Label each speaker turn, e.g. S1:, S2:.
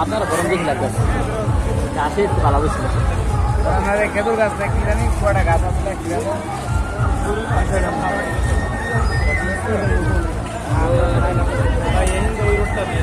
S1: আপনার গরম বেশি লাগবে গাছে একটু ভালো হয়েছিল
S2: আমাদের খেতুর গাছ দেখি জানি কয়টা গাছ আসলে কি জানো
S3: ভাই এই রোডটা দিয়ে